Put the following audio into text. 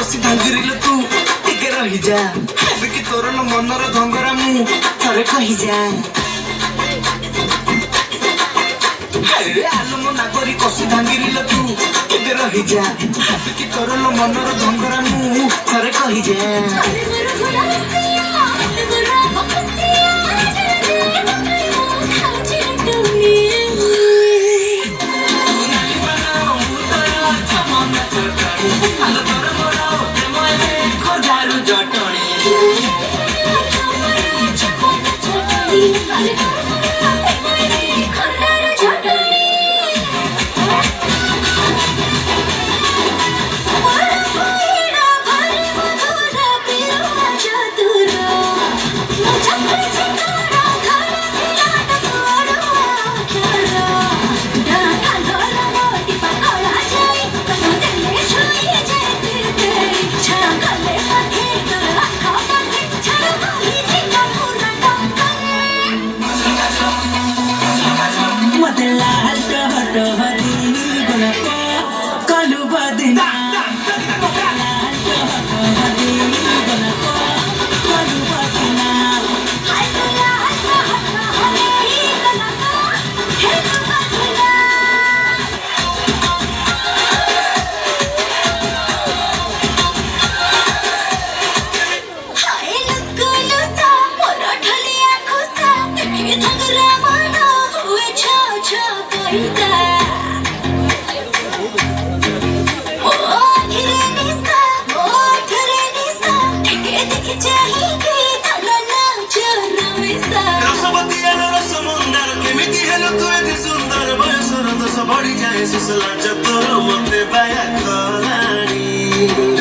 कसी धांगिरिल तू टिके रही जा हेबे कि तोर न मनर धंगरा मु थरे कहि जा हे आलो मो नागरी कसी धांगिरिल तू टिके रही जा हेबे कि तोर न मनर धंगरा मु थरे कहि जा बढ़ी जाए सुसला चतुर मते बाया कलानी